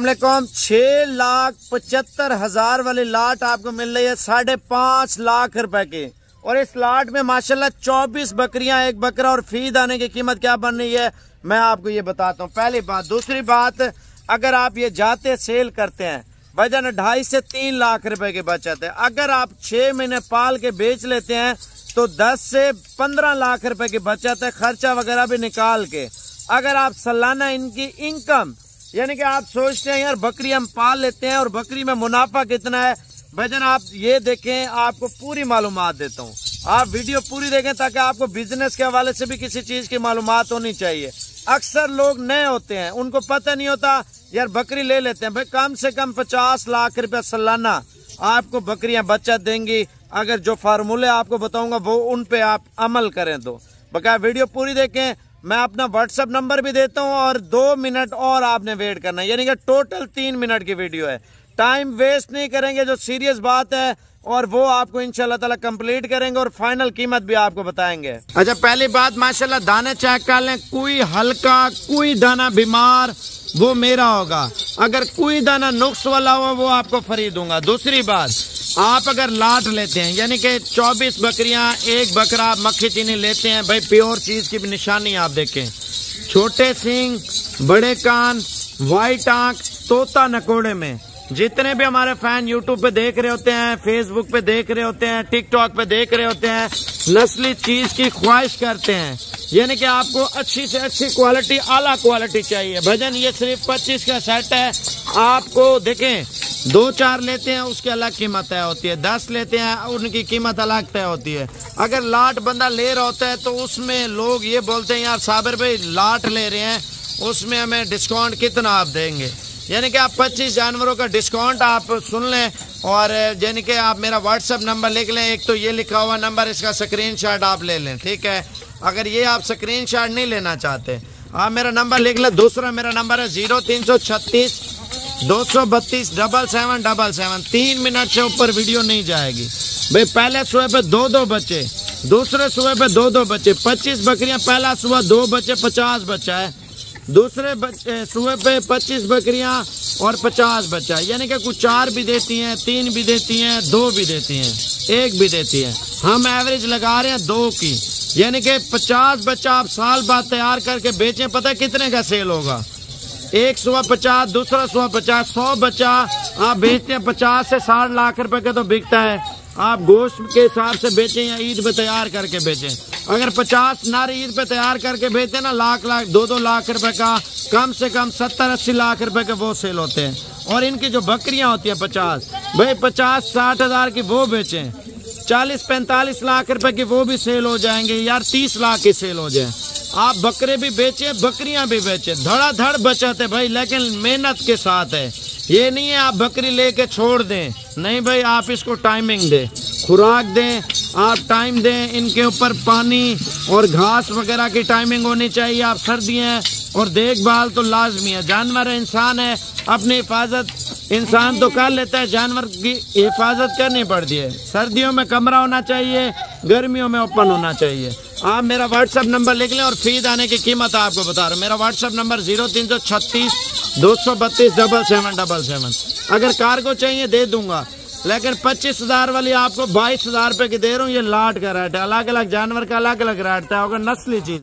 अस्सलामुअलैकुम। 6,75,000 वाली लाट आपको मिल रही है 5.5 लाख रुपए की। और इस लाट में माशाल्लाह 24 बकरियां, एक बकरा और फी दाने की कीमत क्या बन रही है मैं आपको ये बताता हूँ। पहली बात। दूसरी बात, अगर आप ये जाते सेल करते हैं वजन 2.5 से 3 लाख रुपए की बचत है। अगर आप 6 महीने पाल के बेच लेते हैं तो 10 से 15 लाख रुपए की बचत है, खर्चा वगैरह भी निकाल के। अगर आप सालाना इनकी इनकम यानी कि आप सोचते हैं यार बकरी हम पाल लेते हैं और बकरी में मुनाफा कितना है, भाईजान आप ये देखें, आपको पूरी मालूमात देता हूँ। आप वीडियो पूरी देखें ताकि आपको बिजनेस के हवाले से भी किसी चीज की मालूमात होनी चाहिए। अक्सर लोग नए होते हैं, उनको पता नहीं होता, यार बकरी ले लेते हैं। भाई कम से कम 50 लाख रुपया सालाना आपको बकरियां बचत देंगी। अगर जो फार्मूले आपको बताऊंगा वो उन पे आप अमल करें तो बकाया वीडियो पूरी देखें। मैं अपना व्हाट्सएप नंबर भी देता हूं और 2 मिनट और आपने वेट करना है, यानी कि टोटल 3 मिनट की वीडियो है। टाइम वेस्ट नहीं करेंगे, जो सीरियस बात है और वो आपको इंशाल्लाह ताला कंप्लीट करेंगे और फाइनल कीमत भी आपको बताएंगे। अच्छा, पहली बात माशाल्लाह दाने चेक कर लें, कोई हल्का कोई दाना बीमार वो मेरा होगा, अगर कोई दाना नुक्स वाला हुआ वो आपको फ्री दूंगा। दूसरी बात, आप अगर लाट लेते हैं यानी कि 24 बकरियां, एक बकरा मक्खी चीनी लेते हैं, भाई प्योर चीज की भी निशानी आप देखें, छोटे सींग, बड़े कान, वाइट आंख, तोता नकोड़े में। जितने भी हमारे फैन यूट्यूब पे देख रहे होते हैं, फेसबुक पे देख रहे होते हैं, टिकटॉक पे देख रहे होते हैं, नस्ली चीज की ख्वाहिश करते हैं, यानी कि आपको अच्छी से अच्छी क्वालिटी, आला क्वालिटी चाहिए। भजन ये सिर्फ 25 का सेट है। आपको देखें 2-4 लेते हैं उसकी अलग कीमत तय होती है, 10 लेते हैं उनकी कीमत अलग तय होती है। अगर लाट बंदा ले रहा होता है तो उसमें लोग ये बोलते हैं यार साबिर भाई लाट ले रहे हैं उसमें हमें डिस्काउंट कितना आप देंगे, यानी कि आप 25 जानवरों का डिस्काउंट आप सुन लें। और यानी कि आप मेरा व्हाट्सएप नंबर लिख लें, एक तो ये लिखा हुआ नंबर, इसका स्क्रीनशॉट आप ले लें, ठीक है। अगर ये आप स्क्रीनशॉट नहीं लेना चाहते आप मेरा नंबर लिख लें। दूसरा मेरा नंबर है 0336 232 7777। 3 मिनट से ऊपर वीडियो नहीं जाएगी। भाई पहले सुबह पे 2-2 बच्चे, दूसरे सुबह पे 2-2 बच्चे, 25 बकरियां, पहला सुबह 2 बच्चे 50 बच्चा है, दूसरे सुबह पे 25 बकरियां और 50 बच्चा है, यानी कि कुछ 4 भी देती हैं, 3 भी देती हैं, 2 भी देती हैं, 1 भी देती है। हम एवरेज लगा रहे हैं 2 की, यानी कि 50 बच्चा आप साल बाद तैयार करके बेचें, पता है कितने का सेल होगा? एक सुबह 50, दूसरा सुबह 50, 100 बच्चा आप बेचते हैं 50 से 60 लाख रुपए का तो बिकता है। आप गोश्त के हिसाब से बेचें या ईद पे तैयार करके बेचें, अगर 50 नारे ईद पे तैयार करके बेचते ना, लाख 2-2 लाख रुपए का, कम से कम 70-80 लाख रुपए के वो सेल होते हैं। और इनकी जो बकरियां होती हैं 50, भाई 50-60 हजार की वो बेचें, 40-45 लाख रुपए की वो भी सेल हो जाएंगे, यार 30 लाख की सेल हो जाए। आप बकरे भी बेचे, बकरियां भी बेचे, धड़ाधड़ बचत है भाई, लेकिन मेहनत के साथ है। ये नहीं है आप बकरी लेके छोड़ दें, नहीं भाई, आप इसको टाइमिंग दें, खुराक दें, आप टाइम दें, इनके ऊपर पानी और घास वगैरह की टाइमिंग होनी चाहिए। आप सर्दियाँ और देखभाल तो लाजमी है, जानवर इंसान है, अपनी हिफाजत इंसान तो कर लेता है, जानवर की हिफाजत करनी पड़ती है। सर्दियों में कमरा होना चाहिए, गर्मियों में ओपन होना चाहिए। आप मेरा व्हाट्सएप नंबर लिख लें और फी दाने की कीमत आपको बता रहा हूँ। मेरा व्हाट्सएप नंबर 0336 232 7777। अगर कार्गो चाहिए दे दूंगा, लेकिन 25,000 वाली आपको 22,000 रुपए की दे रहा हूँ। ये लाट का रेट है, अलग अलग जानवर का अलग अलग रेट है, अगर नस्ली चीज